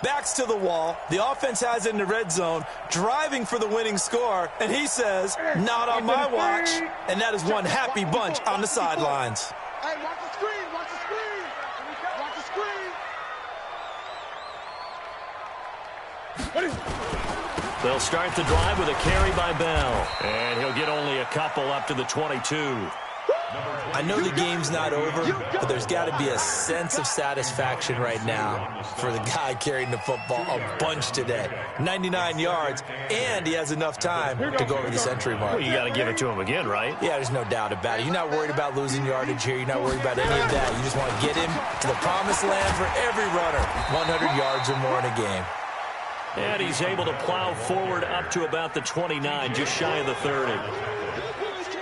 Backs to the wall. The offense has it in the red zone, driving for the winning score. And he says, not on my watch. And that is one happy bunch on the sidelines. Hey, watch the screen. Watch the screen. Watch the screen. They'll start the drive with a carry by Bell. And he'll get only a couple up to the 22. I know the game's not over, but there's got to be a sense of satisfaction right now for the guy carrying the football a bunch today. 99 yards, and he has enough time to go over the century mark. Well, you got to give it to him again, right? Yeah, there's no doubt about it. You're not worried about losing yardage here. You're not worried about any of that. You just want to get him to the promised land for every runner. 100 yards or more in a game. And he's able to plow forward up to about the 29, just shy of the 30.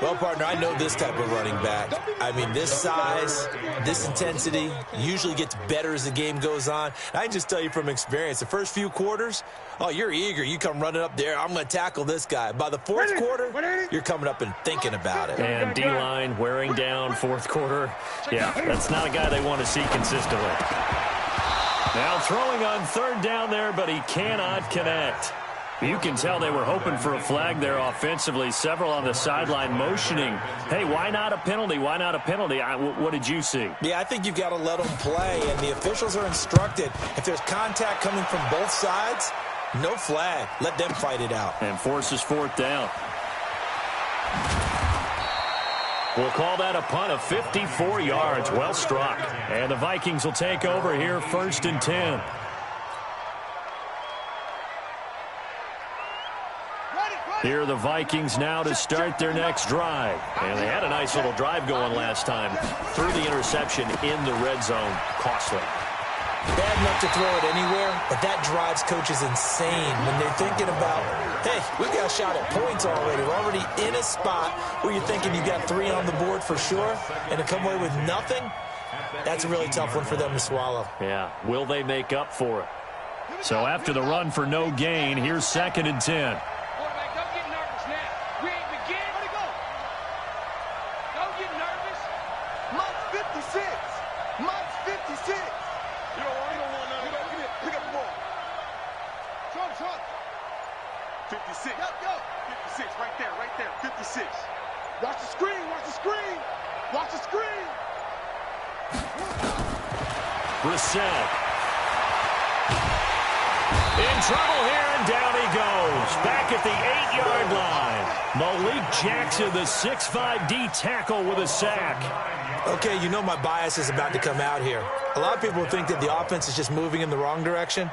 Well, partner, I know this type of running back. I mean, this size, this intensity usually gets better as the game goes on. I can just tell you from experience, the first few quarters, oh, you're eager. You come running up there, I'm going to tackle this guy. By the fourth quarter, you're coming up and thinking about it. And D-line wearing down fourth quarter. Yeah, that's not a guy they want to see consistently. Now throwing on third down there, but he cannot connect. You can tell they were hoping for a flag there offensively. Several on the sideline motioning, hey, why not a penalty? Why not a penalty? What did you see? Yeah, I think you've got to let them play, and the officials are instructed. If there's contact coming from both sides, no flag. Let them fight it out. And forces fourth down. We'll call that a punt of 54 yards. Well struck. And the Vikings will take over here, 1st and 10. Here are the Vikings now to start their next drive. And they had a nice little drive going last time. Threw the interception in the red zone. Costly. Bad enough to throw it anywhere, but that drives coaches insane when they're thinking about, hey, we've got a shot at points already. We're already in a spot where you're thinking you got 3 on the board for sure, and to come away with nothing, that's a really tough one for them to swallow. Yeah, will they make up for it? So after the run for no gain, here's 2nd and 10. Brissett. In trouble here, and down he goes. Back at the 8-yard line. Malik Jackson, the 6'5" D tackle with a sack. Okay, you know my bias is about to come out here. A lot of people think that the offense is just moving in the wrong direction.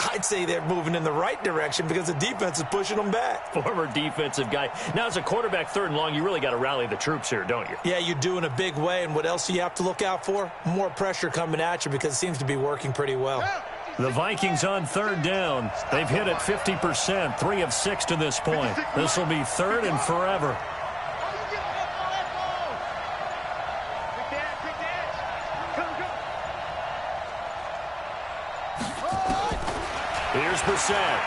I'd say they're moving in the right direction because the defense is pushing them back. Former defensive guy. Now, as a quarterback 3rd and long, you really got to rally the troops here, don't you? Yeah, you do in a big way. And what else do you have to look out for? More pressure coming at you because it seems to be working pretty well. The Vikings on 3rd down. They've hit it 50%, 3 of 6 to this point. This will be 3rd and forever. Here's Brissett.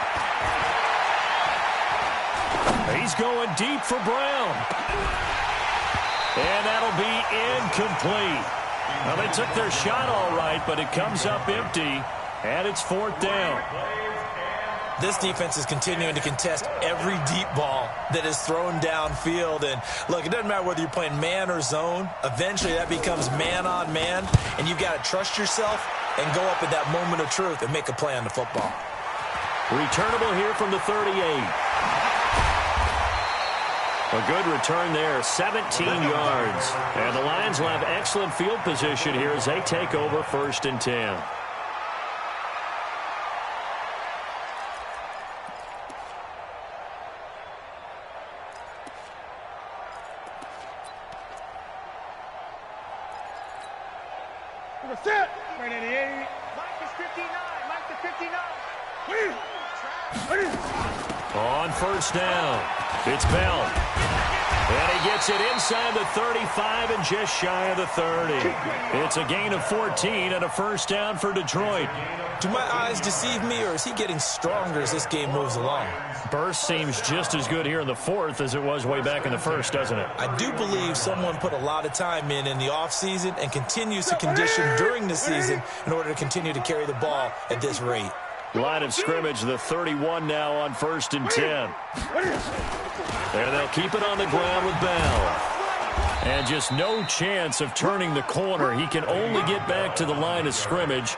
He's going deep for Brown. And that'll be incomplete. Well, they took their shot all right, but it comes up empty, and it's 4th down. This defense is continuing to contest every deep ball that is thrown downfield. And, look, it doesn't matter whether you're playing man or zone. Eventually, that becomes man-on-man, and you've got to trust yourself and go up at that moment of truth and make a play on the football. Returnable here from the 38. A good return there, 17 yards. And the Lions will have excellent field position here as they take over 1st and 10. Set. Right at the 80. Mike is 59. Mike to 59. On 1st down, it's Bell. And he gets it inside the 35 and just shy of the 30. It's a gain of 14 and a 1st down for Detroit. Do my eyes deceive me, or is he getting stronger as this game moves along? Burst seems just as good here in the 4th as it was way back in the 1st, doesn't it? I do believe someone put a lot of time in the offseason and continues to condition during the season in order to continue to carry the ball at this rate. Line of scrimmage, the 31 now on 1st and 10. And they'll keep it on the ground with Bell. And just no chance of turning the corner. He can only get back to the line of scrimmage.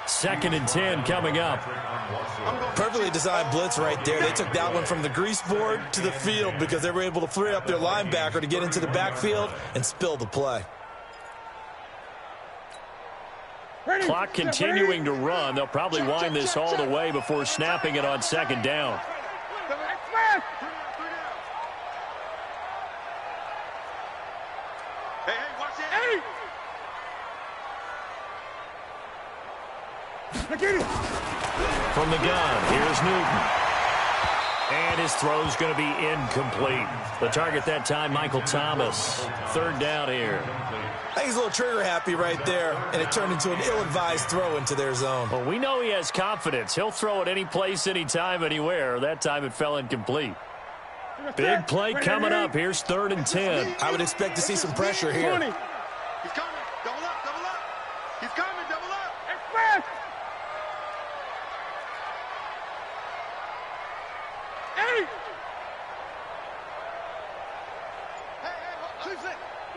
2nd and 10 coming up. Perfectly designed blitz right there. They took that one from the grease board to the field because they were able to free up their linebacker to get into the backfield and spill the play. Clock continuing to run. They'll probably wind this all the way before snapping it on 2nd down. Hey, watch it. Hey! From the gun, here's Newton. And his throw's going to be incomplete. The target that time, Michael Thomas. 3rd down here. I think he's a little trigger happy right there, and it turned into an ill-advised throw into their zone. Well, we know he has confidence. He'll throw it any place, anytime, anywhere. That time it fell incomplete. Big play coming up. Here's 3rd and 10. I would expect to see some pressure here. He's coming. Double up. He's coming. Double up. Express.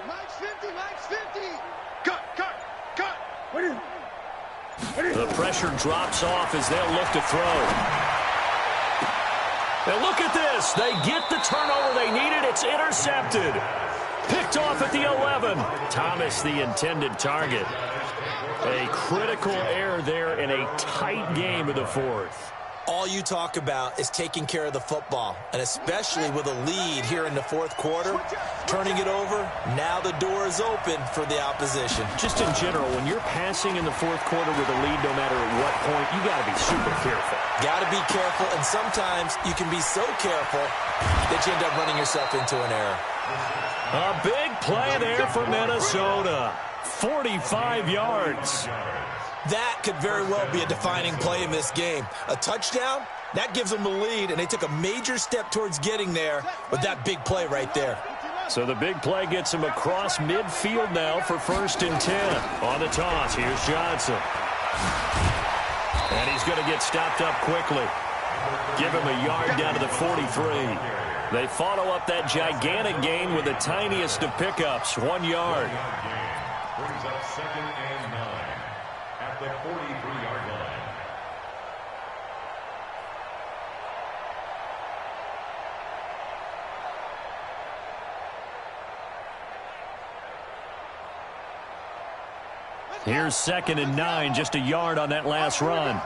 Mike's 50, Mike's 50. Cut. The pressure drops off as they'll look to throw. And look at this. They get the turnover they needed. It's intercepted. Picked off at the 11. Thomas, the intended target. A critical error there in a tight game of the fourth. All you talk about is taking care of the football, and especially with a lead here in the fourth quarter, turning it over, now the door is open for the opposition. Just in general, when you're passing in the fourth quarter with a lead, no matter at what point, you got to be super careful. Got to be careful, and sometimes you can be so careful that you end up running yourself into an error. A big play there for Minnesota. 45 yards. That could very well be a defining play in this game. A touchdown, that gives them the lead, and they took a major step towards getting there with that big play right there. So the big play gets him across midfield now for 1st and 10. On the toss, here's Johnson. And he's going to get stopped up quickly. Give him a yard down to the 43. They follow up that gigantic gain with the tiniest of pickups, 1 yard. Brings up 2nd and 9 at the 43-yard line. Here's 2nd and 9, just a yard on that last run.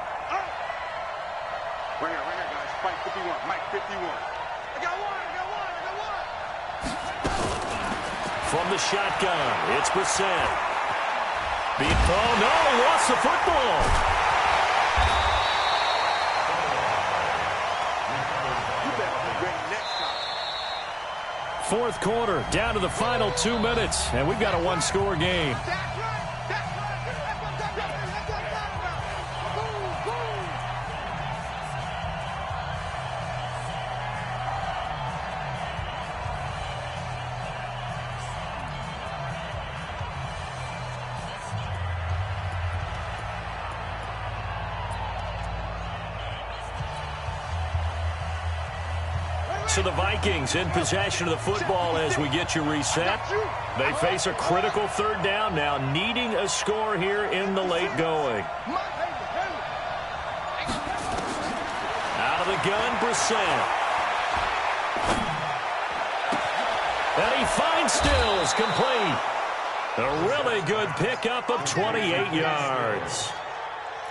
Right here, guys. Mike 51, Mike 51. I got one. From the shotgun, it's Brissett. Beat thrown. No, he lost the football. You better be ready next time. Fourth quarter, down to the final 2 minutes, and we've got a one-score game. That's right. Boom. So the Vikings in possession of the football as we get you reset. They face a critical 3rd down now, needing a score here in the late going. Out of the gun, Brissett. And he finds Stills, complete. A really good pickup of 28 yards.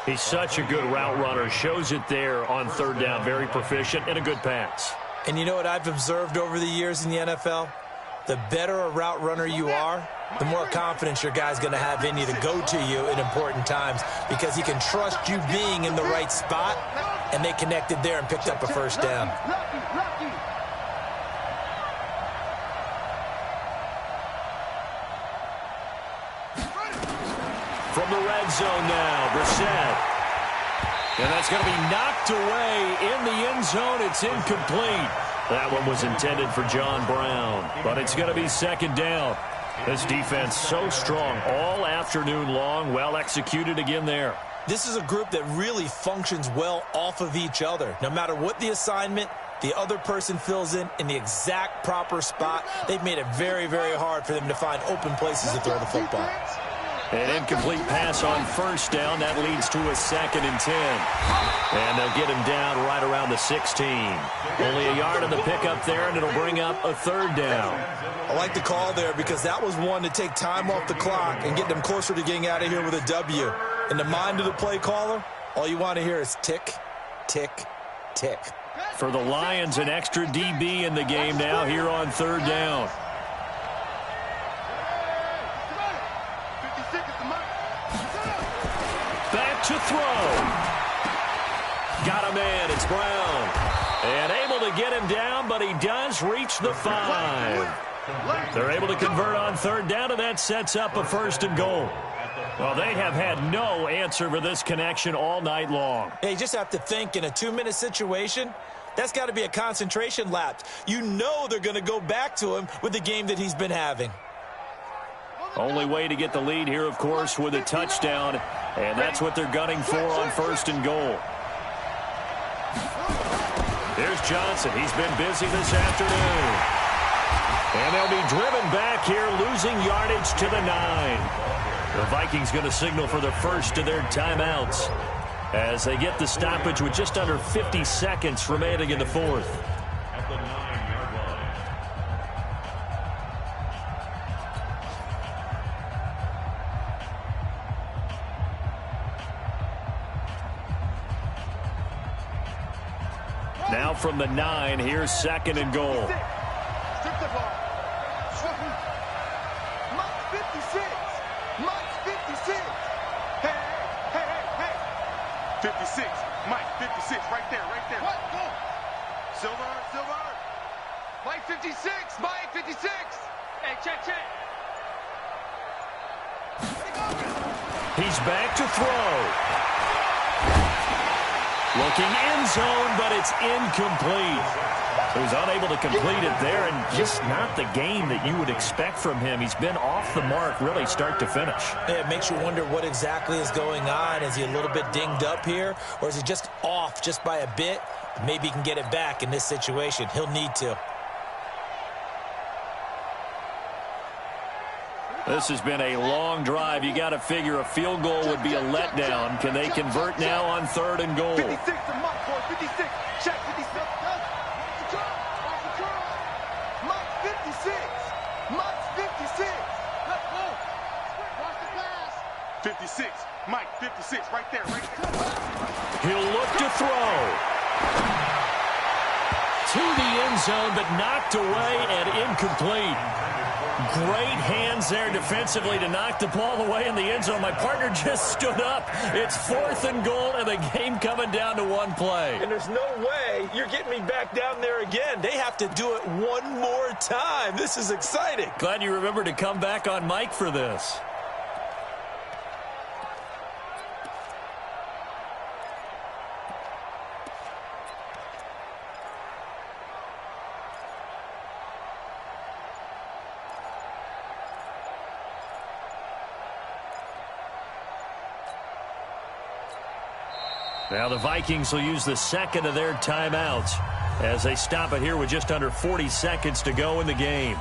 He's such a good route runner. Shows it there on 3rd down. Very proficient and a good pass. And you know what I've observed over the years in the NFL? The better a route runner you are, the more confidence your guy's going to have in you to go to you in important times because he can trust you being in the right spot, and they connected there and picked up a 1st down. From the red zone now, Brissett. And that's going to be knocked away in the end zone. It's incomplete. That one was intended for John Brown, but it's going to be 2nd down. This defense so strong all afternoon long, well executed again there. This is a group that really functions well off of each other. No matter what the assignment, the other person fills in the exact proper spot. They've made it very, very hard for them to find open places to throw the football. An incomplete pass on 1st down. That leads to a 2nd and 10. And they'll get him down right around the 16. Only a yard on the pickup there, and it'll bring up a 3rd down. I like the call there because that was one to take time off the clock and get them closer to getting out of here with a W. In the mind of the play caller, all you want to hear is tick, tick, tick. For the Lions, an extra DB in the game now here on 3rd down. Back to throw. Got a man. It's Brown. And able to get him down, but he does reach the 5. They're able to convert on 3rd down, and that sets up a 1st and goal. Well, they have had no answer for this connection all night long. Hey, you just have to think in a 2-minute situation, that's got to be a concentration lapse. You know they're going to go back to him with the game that he's been having. Only way to get the lead here, of course, with a touchdown, and that's what they're gunning for on 1st and goal. Here's Johnson. He's been busy this afternoon. And they'll be driven back here, losing yardage to the 9. The Vikings going to signal for the first of their timeouts as they get the stoppage with just under 50 seconds remaining in the fourth. At the 9-yard line. Now from the 9, here's 2nd and goal. Strip the ball. Mike 56. Mike 56. Hey, hey, hey, hey. 56. Mike 56. Right there, right there. What? Go. Silver, Silver. Mike 56. Mike 56. Hey, check, check. He's back to throw. Looking end zone, but it's incomplete. He was unable to complete it there, and just not the game that you would expect from him. He's been off the mark, really, start to finish. Yeah, it makes you wonder what exactly is going on. Is he a little bit dinged up here, or is he just off just by a bit? Maybe he can get it back in this situation. He'll need to. This has been a long drive. You got to figure a field goal would be a letdown. Can they convert now on 3rd and goal? 56 to Mike, boy. 56. Check 56. Mike 56. Mike 56. Let's go. Watch the pass. 56. Mike 56. Right there, right there. He'll look to throw. To the end zone, but knocked away and incomplete. Great hands there defensively to knock the ball away in the end zone. My partner just stood up. It's 4th and goal, and the game coming down to one play. And there's no way you're getting me back down there again. They have to do it one more time. This is exciting. Glad you remembered to come back on Mike for this. Now the Vikings will use the 2nd of their timeouts as they stop it here with just under 40 seconds to go in the game.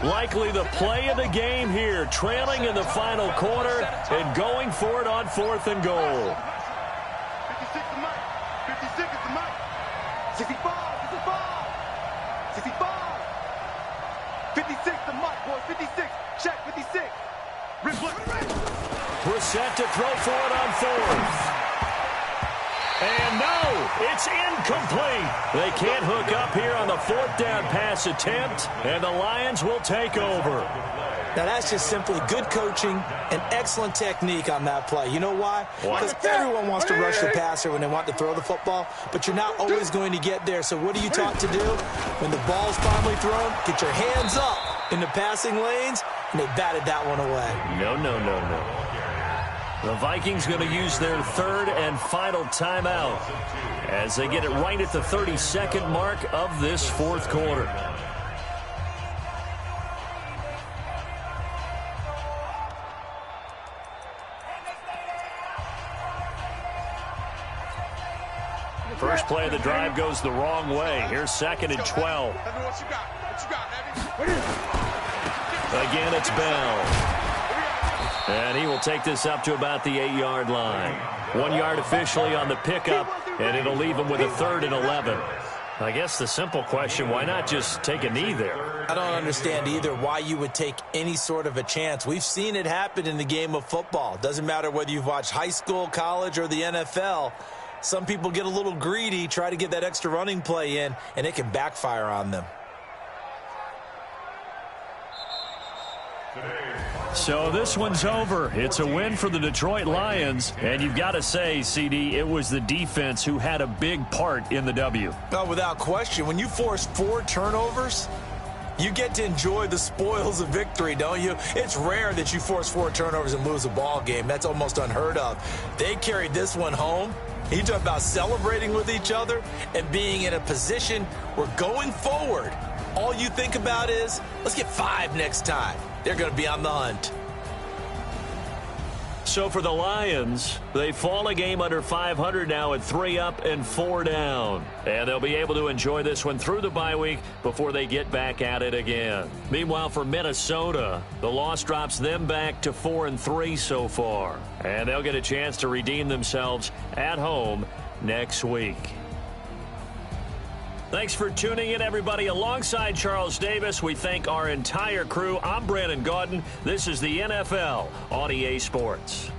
Likely the play of the game here, trailing in the final quarter and going for it on 4th and goal. 56 to Mike. 56 is to Mike. 65. 65. 56 to Mike, boy. 56. Check 56. We're set to throw for it on 4th. And no, it's incomplete. They can't hook up here on the 4th down pass attempt, and the Lions will take over. Now, that's just simply good coaching and excellent technique on that play. You know why? Because everyone wants to rush the passer when they want to throw the football, but you're not always going to get there. So what are you taught to do? When the ball's finally thrown, get your hands up in the passing lanes, and they batted that one away. No. The Vikings going to use their 3rd and final timeout as they get it right at the 32nd mark of this 4th quarter. First play of the drive goes the wrong way. Here's 2nd and 12. Again, it's Bell. And he will take this up to about the 8-yard line. 1 yard officially on the pickup, and it'll leave him with a 3rd and 11. I guess the simple question, why not just take a knee there? I don't understand either why you would take any sort of a chance. We've seen it happen in the game of football. Doesn't matter whether you've watched high school, college, or the NFL. Some people get a little greedy, try to get that extra running play in, and it can backfire on them. So this one's over. It's a win for the Detroit Lions. And you've got to say, CD, it was the defense who had a big part in the W. Oh, without question. When you force 4 turnovers, you get to enjoy the spoils of victory, don't you? It's rare that you force 4 turnovers and lose a ball game. That's almost unheard of. They carried this one home. You talk about celebrating with each other and being in a position where going forward, all you think about is, let's get 5 next time. They're going to be on the hunt. So for the Lions, they fall a game under 500 now at 3 up and 4 down. And they'll be able to enjoy this one through the bye week before they get back at it again. Meanwhile, for Minnesota, the loss drops them back to 4-3 so far. And they'll get a chance to redeem themselves at home next week. Thanks for tuning in, everybody. Alongside Charles Davis, we thank our entire crew. I'm Brandon Gaudin. This is the NFL on EA Sports.